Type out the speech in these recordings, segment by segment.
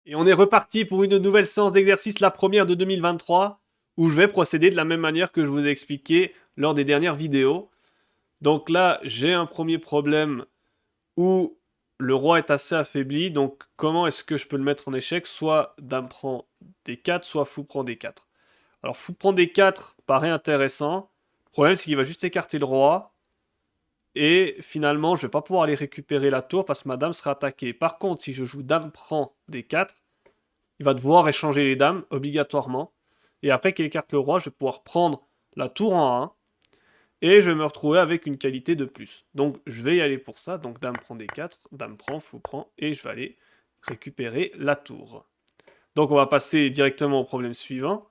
Et on est reparti pour une nouvelle séance d'exercice, la première de 2023, où je vais procéder de la même manière que je vous ai expliqué lors des dernières vidéos. Donc là, j'ai un premier problème où le roi est assez affaibli, donc comment est-ce que je peux le mettre en échec? Soit dame prend D4, soit fou prend D4. Alors fou prend D4 paraît intéressant. Le problème c'est qu'il va juste écarter le roi, et finalement je vais pas pouvoir aller récupérer la tour parce que ma dame sera attaquée. Par contre, si je joue dame prend D4, il va devoir échanger les dames, obligatoirement. Et après qu'il écarte le roi, je vais pouvoir prendre la tour en 1. Et je vais me retrouver avec une qualité de plus. Donc je vais y aller pour ça. Donc dame prend D4, dame prend, fou prend. Et je vais aller récupérer la tour. Donc on va passer directement au problème suivant.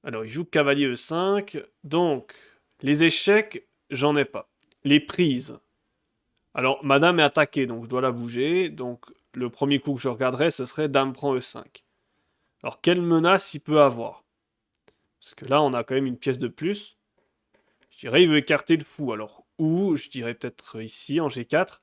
Alors il joue cavalier E5. Donc les échecs, j'en ai pas. Les prises. Alors madame est attaquée, donc je dois la bouger. Donc le premier coup que je regarderai, ce serait dame prend E5. Alors, quelle menace il peut avoir? Parce que là, on a quand même une pièce de plus. Je dirais, il veut écarter le fou. Alors, ou, je dirais peut-être ici, en G4.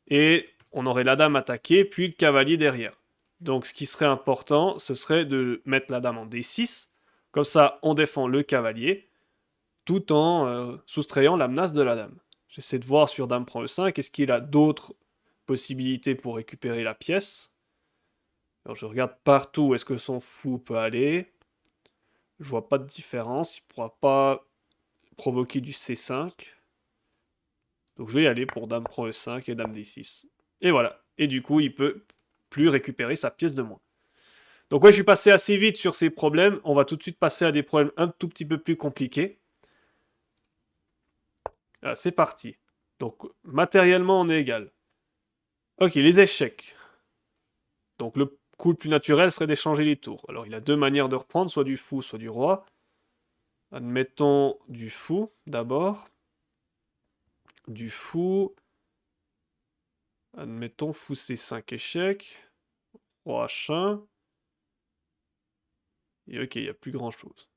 Et on aurait la dame attaquée, puis le cavalier derrière. Donc, ce qui serait important, ce serait de mettre la dame en D6. Comme ça, on défend le cavalier, tout en soustrayant la menace de la dame. J'essaie de voir sur dame prend E5, est-ce qu'il a d'autres possibilités pour récupérer la pièce? Alors, je regarde partout où est-ce que son fou peut aller. Je vois pas de différence. Il pourra pas provoquer du C5. Donc je vais y aller pour dame prend E5 et dame D6. Et voilà. Et du coup, il peut plus récupérer sa pièce de moins. Donc ouais, je suis passé assez vite sur ces problèmes. On va tout de suite passer à des problèmes un tout petit peu plus compliqués. Ah, c'est parti. Donc matériellement, on est égal. Ok, les échecs. Donc le coup le plus naturel serait d'échanger les tours. Alors il a deux manières de reprendre, soit du fou, soit du roi. Admettons du fou d'abord. Du fou. Admettons fou C5 échec. Roi H1. Et ok, il n'y a plus grand chose.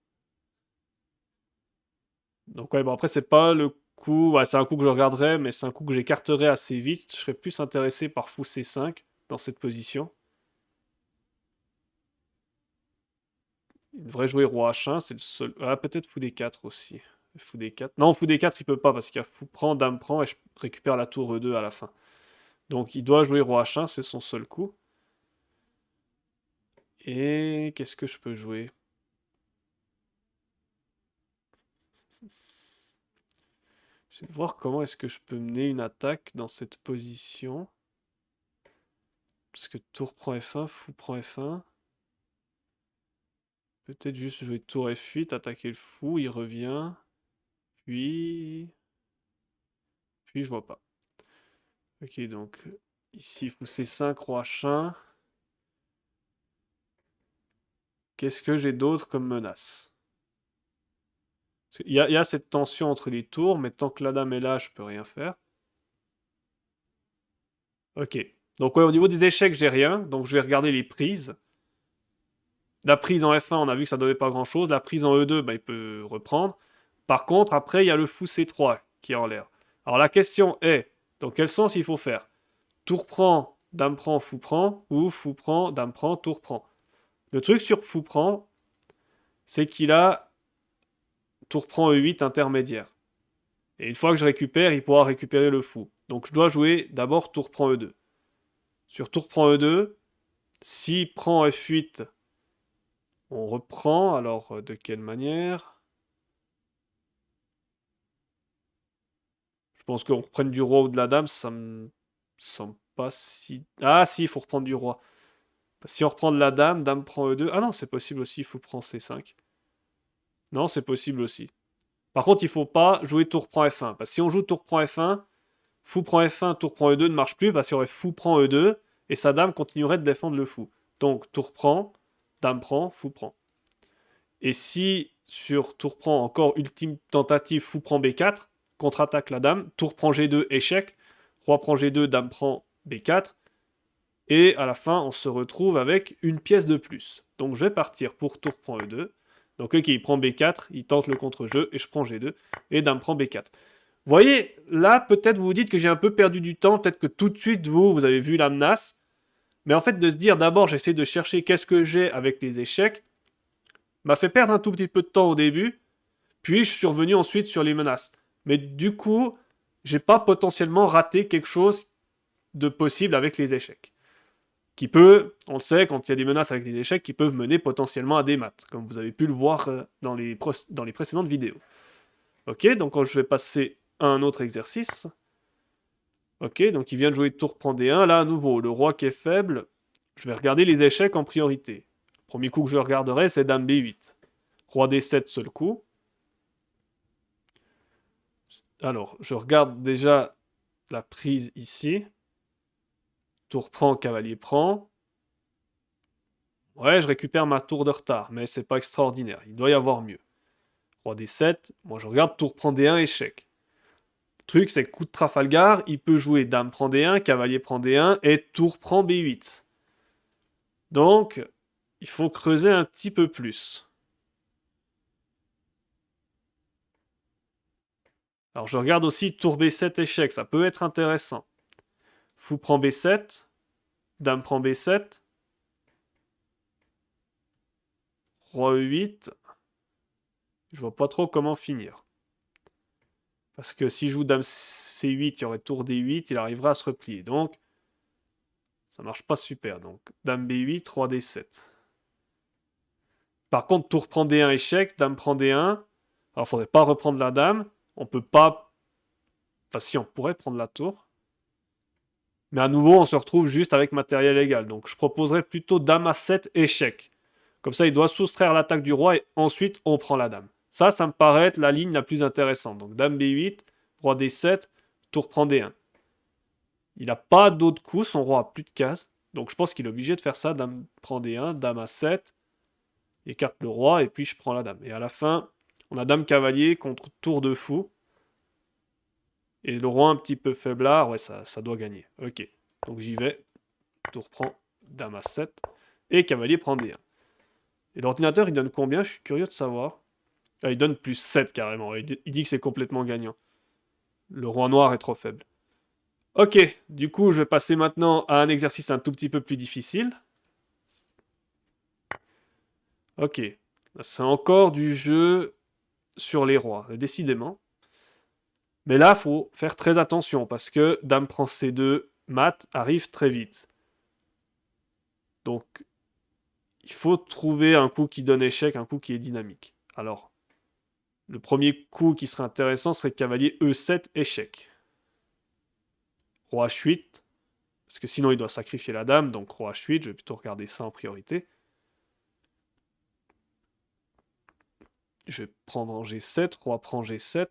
Donc ouais, bon après c'est pas le coup... Ouais, c'est un coup que je regarderai, mais c'est un coup que j'écarterai assez vite. Je serais plus intéressé par fou C5 dans cette position. Il devrait jouer roi H1, c'est le seul... Ah, peut-être fou D4 aussi. Fou D4. Non, fou D4 il peut pas parce qu'il y a fou prend, dame prend et je récupère la tour E2 à la fin. Donc il doit jouer roi H1, c'est son seul coup. Et qu'est-ce que je peux jouer? Je vais voir comment est-ce que je peux mener une attaque dans cette position. Parce que tour prend F1, fou prend F1. Peut-être juste jouer tour F8, attaquer le fou, il revient. Puis... Puis je vois pas. Ok, donc ici fou C5, roi H1. Qu'est-ce que j'ai d'autre comme menace? Il y a cette tension entre les tours, mais tant que la dame est là, je peux rien faire. Ok. Donc ouais, au niveau des échecs, j'ai rien. Donc je vais regarder les prises. La prise en F1, on a vu que ça donnait pas grand-chose. La prise en E2, bah, il peut reprendre. Par contre, après, il y a le fou C3 qui est en l'air. Alors la question est, dans quel sens il faut faire? Tour prend, dame prend, fou prend, ou fou prend, dame prend, tour prend. Le truc sur fou prend, c'est qu'il a tour prend E8 intermédiaire. Et une fois que je récupère, il pourra récupérer le fou. Donc je dois jouer d'abord tour prend E2. Sur tour prend E2, si prend F8, on reprend. Alors de quelle manière? Je pense qu'on reprenne du roi ou de la dame, ça me semble pas si... Ah si, il faut reprendre du roi. Si on reprend de la dame, dame prend E2. Ah non, c'est possible aussi, il faut prendre C5. Non, c'est possible aussi. Par contre, il faut pas jouer tour prend F1. Parce que si on joue tour prend F1, fou prend F1, tour prend E2 ne marche plus parce qu'il y aurait fou prend E2 et sa dame continuerait de défendre le fou. Donc tour prend, dame prend, fou prend. Et si sur tour prend encore ultime tentative, fou prend B4, contre-attaque la dame, tour prend G2, échec, roi prend G2, dame prend B4, et à la fin on se retrouve avec une pièce de plus. Donc je vais partir pour tour prend E2. Donc ok, il prend B4, il tente le contre-jeu, et je prends G2, et dame prend B4. Vous voyez, là peut-être vous vous dites que j'ai un peu perdu du temps, peut-être que tout de suite vous avez vu la menace, Mais en fait, de se dire d'abord, j'essaie de chercher qu'est-ce que j'ai avec les échecs, m'a fait perdre un tout petit peu de temps au début, puis je suis revenu ensuite sur les menaces. Mais du coup, j'ai pas potentiellement raté quelque chose de possible avec les échecs. Qui peut, on le sait, quand il y a des menaces avec les échecs, qui peuvent mener potentiellement à des maths, comme vous avez pu le voir dans les précédentes vidéos. Ok, donc je vais passer à un autre exercice. Ok, donc il vient de jouer tour prend D1. Là, à nouveau, le roi qui est faible, je vais regarder les échecs en priorité. Le premier coup que je regarderai, c'est dame B8. Roi D7, seul coup. Alors, je regarde déjà la prise ici. Tour prend, cavalier prend. Ouais, je récupère ma tour de retard, mais c'est pas extraordinaire. Il doit y avoir mieux. Roi D7. Moi, je regarde tour prend D1, échec. Le truc, c'est que coup de Trafalgar, il peut jouer dame prend D1, cavalier prend D1 et tour prend B8. Donc, il faut creuser un petit peu plus. Alors, je regarde aussi tour B7, échec. Ça peut être intéressant. Fou prend B7. Dame prend B7. Roi E8. Je vois pas trop comment finir. Parce que si je joue dame C8, il y aurait tour D8, il arrivera à se replier. Donc, ça marche pas super. Donc, dame B8, roi D7. Par contre, tour prend D1, échec. Dame prend D1. Alors, faudrait pas reprendre la dame. On peut pas... Enfin, si, on pourrait prendre la tour. Mais à nouveau, on se retrouve juste avec matériel égal. Donc, je proposerais plutôt dame à 7, échec. Comme ça, il doit soustraire l'attaque du roi et ensuite, on prend la dame. Ça me paraît être la ligne la plus intéressante. Donc, dame B8, roi D7, tour prend D1. Il n'a pas d'autres coups, son roi a plus de cases. Donc, je pense qu'il est obligé de faire ça. Dame prend D1, dame à 7, écarte le roi et puis je prends la dame. Et à la fin, on a dame cavalier contre tour de fou. Et le roi un petit peu faiblard, ouais, ça doit gagner. Ok, donc j'y vais. Tour prend dame à 7 et cavalier prend D1. Et l'ordinateur, il donne combien? Je suis curieux de savoir. Ah, il donne plus 7 carrément. Il dit que c'est complètement gagnant. Le roi noir est trop faible. Ok, du coup, je vais passer maintenant à un exercice un tout petit peu plus difficile. Ok, c'est encore du jeu sur les rois, décidément. Mais là, faut faire très attention parce que dame prend C2, mat arrive très vite. Donc, il faut trouver un coup qui donne échec, un coup qui est dynamique. Alors, le premier coup qui serait intéressant serait cavalier E7, échec. Roi H8, parce que sinon il doit sacrifier la dame, donc roi H8, je vais plutôt regarder ça en priorité. Je vais prendre en G7, roi prend G7,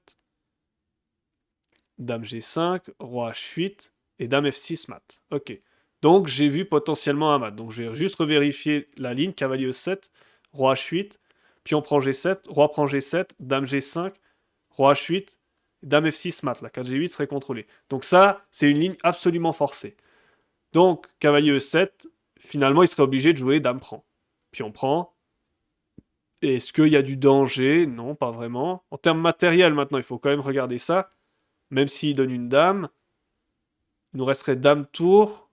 dame G5, roi H8, et dame F6 mat. Ok. Donc j'ai vu potentiellement un mat. Donc je vais juste revérifier la ligne, cavalier E7, roi H8, puis on prend G7, roi prend G7, dame G5, roi H8, dame F6 mat. La 4G8 serait contrôlée. Donc ça, c'est une ligne absolument forcée. Donc, cavalier E7, finalement, il serait obligé de jouer dame prend. Puis on prend. Est-ce qu'il y a du danger? Non, pas vraiment. En termes matériels, maintenant, il faut quand même regarder ça. Même s'il donne une dame, il nous resterait dame tour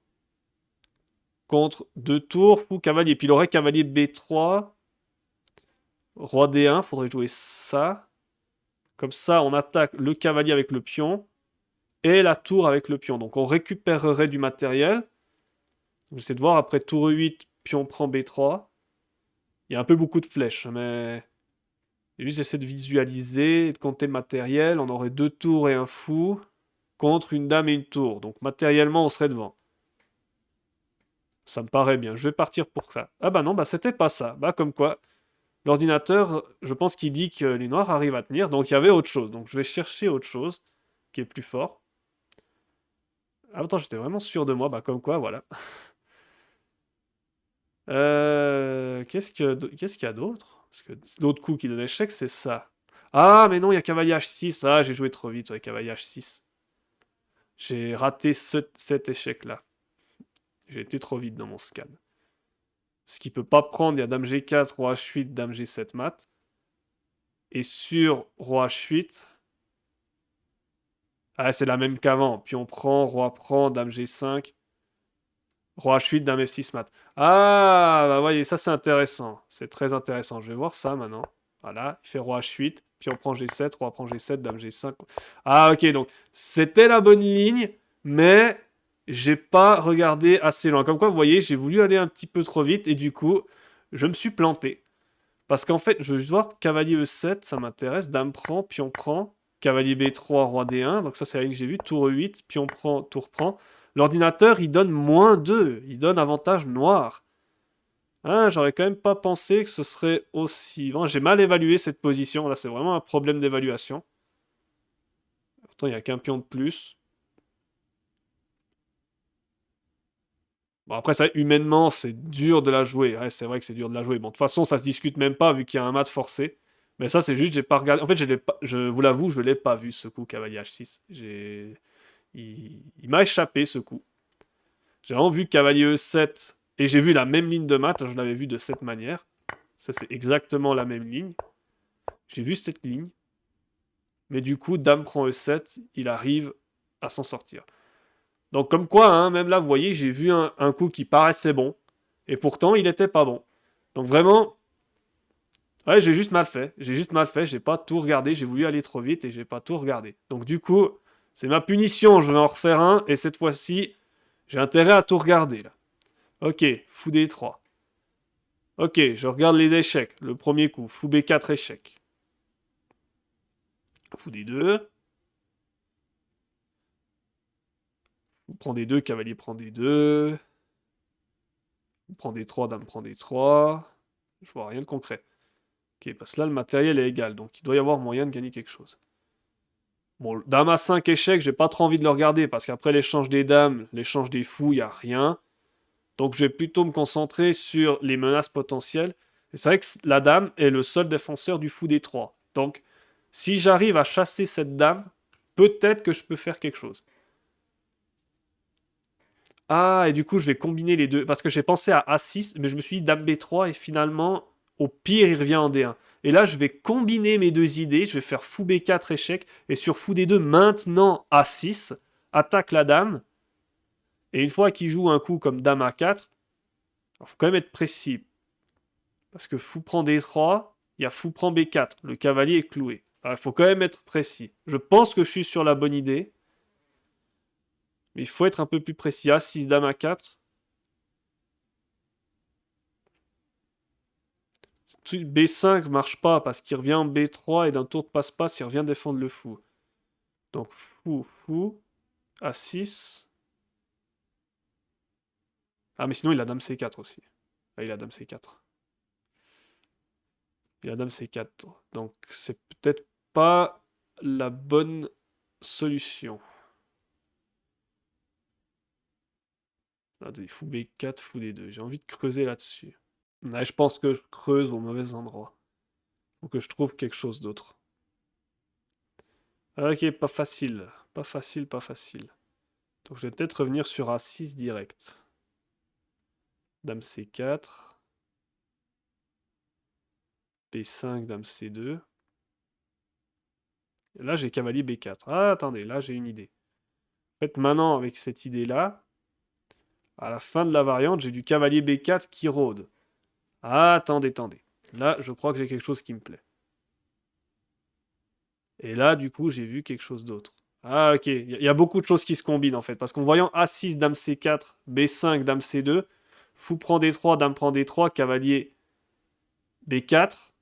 contre 2 tours, fou, cavalier. Puis il aurait cavalier B3, roi D1, faudrait jouer ça. Comme ça, on attaque le cavalier avec le pion et la tour avec le pion. Donc on récupérerait du matériel. J'essaie de voir après tour E8, pion prend B3. Il y a un peu beaucoup de flèches, mais... Et juste j'essaie de visualiser, de compter le matériel. On aurait 2 tours et un fou contre une dame et une tour. Donc matériellement, on serait devant. Ça me paraît bien. Je vais partir pour ça. Ah bah non, bah c'était pas ça. Bah comme quoi, l'ordinateur, je pense qu'il dit que les noirs arrivent à tenir. Donc il y avait autre chose. Donc je vais chercher autre chose qui est plus fort. Ah attends, j'étais vraiment sûr de moi. Bah comme quoi, voilà. Qu'est-ce qu'il y a d'autre? Parce que l'autre coup qui donne échec, c'est ça. Ah, mais non, il y a cavalier H6. Ah, j'ai joué trop vite, ouais, cavalier H6. J'ai raté cet échec-là. J'ai été trop vite dans mon scan. Ce qu'il peut pas prendre, il y a dame G4, roi H8, dame G7 mat. Et sur roi H8... Ah, c'est la même qu'avant. Puis on prend, roi prend, dame G5, Roi H8, Dame F6 mat. Ah, bah voyez, ça c'est intéressant. C'est très intéressant. Je vais voir ça maintenant. Voilà, il fait Roi H8, puis on prend G7, Roi prend G7, Dame G5. Ah, ok, donc c'était la bonne ligne, mais j'ai pas regardé assez loin. Comme quoi, vous voyez, j'ai voulu aller un petit peu trop vite, et du coup, je me suis planté. Parce qu'en fait, je veux juste voir cavalier E7, ça m'intéresse. Dame prend, pion prend. Cavalier B3, roi D1. Donc ça, c'est la ligne que j'ai vue. Tour E8, pion prend, tour prend. L'ordinateur, il donne -2. Il donne avantage noir. Ah, j'aurais quand même pas pensé que ce serait aussi... Bon, j'ai mal évalué cette position. Là, c'est vraiment un problème d'évaluation. Pourtant, il n'y a qu'un pion de plus. Bon, après, ça, humainement, c'est dur de la jouer. Ouais, c'est vrai que c'est dur de la jouer. Bon, de toute façon, ça se discute même pas vu qu'il y a un mat forcé. Mais ça, c'est juste, j'ai pas regardé. En fait, je l'ai pas... je vous l'avoue, je l'ai pas vu ce coup, cavalier H6. Il m'a échappé ce coup. J'ai vraiment vu cavalier E7 et j'ai vu la même ligne de mat. Je l'avais vu de cette manière. Ça, c'est exactement la même ligne. J'ai vu cette ligne. Mais du coup, dame prend E7, il arrive à s'en sortir. Donc comme quoi, hein, même là, vous voyez, j'ai vu un coup qui paraissait bon, et pourtant, il était pas bon. Donc vraiment, ouais, j'ai juste mal fait. J'ai juste mal fait, j'ai pas tout regardé, j'ai voulu aller trop vite et j'ai pas tout regardé. Donc du coup, c'est ma punition, je vais en refaire un, et cette fois-ci, j'ai intérêt à tout regarder, là. Ok, fou D3. Ok, je regarde les échecs. Le premier coup, fou B4 échec. Fou D2. Fou prend D2, cavalier prend D2. Prend D3, dame prend D3. Je vois rien de concret. Ok, parce que là, le matériel est égal, donc il doit y avoir moyen de gagner quelque chose. Bon, dame à 5 échecs, j'ai pas trop envie de le regarder, parce qu'après l'échange des dames, l'échange des fous, il n'y a rien. Donc je vais plutôt me concentrer sur les menaces potentielles. Et c'est vrai que la dame est le seul défenseur du fou D3. Donc, si j'arrive à chasser cette dame, peut-être que je peux faire quelque chose. Ah, et du coup, je vais combiner les deux. Parce que j'ai pensé à A6, mais je me suis dit Dame B3, et finalement, au pire, il revient en D1. Et là, je vais combiner mes deux idées. Je vais faire fou B4 échec. Et sur fou D2, maintenant A6, attaque la dame. Et une fois qu'il joue un coup comme Dame A4, il faut quand même être précis. Parce que fou prend D3, il y a fou prend B4. Le cavalier est cloué. Il faut quand même être précis. Je pense que je suis sur la bonne idée. Mais il faut être un peu plus précis. A6, Dame A4. B5 marche pas parce qu'il revient en B3 et d'un tour de passe-passe, il revient défendre le fou. Donc fou, fou, A6. Ah, mais sinon il a Dame C4 aussi. Ah, il a Dame C4. Il a Dame C4. Donc c'est peut-être pas la bonne solution. Attendez, fou B4, fou D2. J'ai envie de creuser là-dessus. Ouais, je pense que je creuse au mauvais endroit. Faut que je trouve quelque chose d'autre. Ok, pas facile. Pas facile, pas facile. Donc je vais peut-être revenir sur A6 direct. Dame C4. B5, Dame C2. Et là, j'ai cavalier B4. Ah, attendez, là, j'ai une idée. En fait, maintenant, avec cette idée-là, à la fin de la variante, j'ai du cavalier B4 qui rôde. Ah, attendez, attendez. Là, je crois que j'ai quelque chose qui me plaît. Et là, du coup, j'ai vu quelque chose d'autre. Ah, ok. Il y a beaucoup de choses qui se combinent, en fait. Parce qu'en voyant A6, Dame C4, B5, Dame C2, fou prend D3, Dame prend D3, cavalier B4.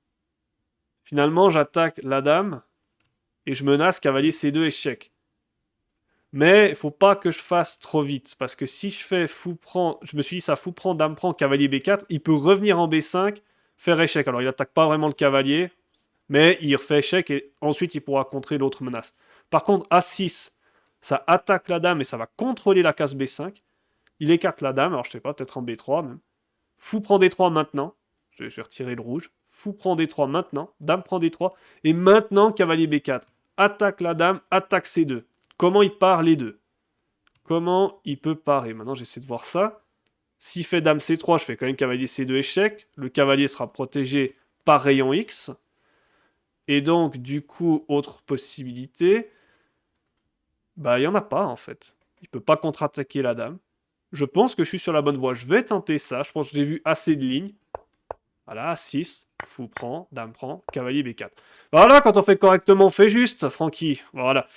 Finalement, j'attaque la Dame et je menace cavalier C2 échec. Mais il faut pas que je fasse trop vite, parce que si je fais fou prend, je me suis dit ça fou prend, dame prend, cavalier B4, il peut revenir en B5, faire échec. Alors il attaque pas vraiment le cavalier, mais il refait échec et ensuite il pourra contrer l'autre menace. Par contre A6, ça attaque la dame et ça va contrôler la case B5. Il écarte la dame, alors je sais pas, peut-être en B3 même. Fou prend D3 maintenant, je vais retirer le rouge. Fou prend D3 maintenant, dame prend D3, et maintenant cavalier B4. Attaque la dame, attaque C2. Comment il part les deux? Comment il peut parer? Maintenant, j'essaie de voir ça. S'il fait dame C3, je fais quand même cavalier C2 échec. Le cavalier sera protégé par rayon X. Et donc, du coup, autre possibilité, bah, il n'y en a pas, en fait. Il peut pas contre-attaquer la dame. Je pense que je suis sur la bonne voie. Je vais tenter ça. Je pense que j'ai vu assez de lignes. Voilà, 6. Fou prend, dame prend, cavalier B4. Voilà, quand on fait correctement, on fait juste, Francky. Voilà.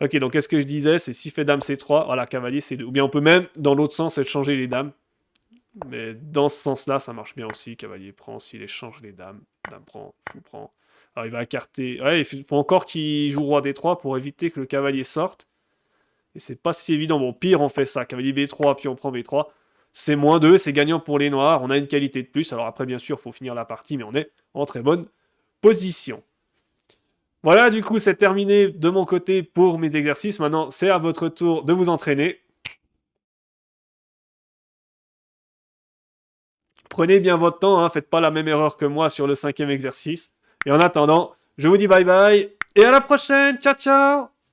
Ok, donc qu'est-ce que je disais? C'est si fait dame C3, voilà, cavalier C2. Ou bien on peut même, dans l'autre sens, échanger les dames. Mais dans ce sens-là, ça marche bien aussi. Cavalier prend, s'il échange les dames. Dame prend, fou prend. Alors il va écarter... Ouais, il faut encore qu'il joue roi D3 pour éviter que le cavalier sorte. Et c'est pas si évident. Bon, pire, on fait ça. Cavalier B3, puis on prend B3. C'est -2, c'est gagnant pour les noirs. On a une qualité de plus. Alors après, bien sûr, il faut finir la partie, mais on est en très bonne position. Voilà, du coup, c'est terminé de mon côté pour mes exercices. Maintenant, c'est à votre tour de vous entraîner. Prenez bien votre temps, hein, faites pas la même erreur que moi sur le 5e exercice. Et en attendant, je vous dis bye bye et à la prochaine. Ciao, ciao!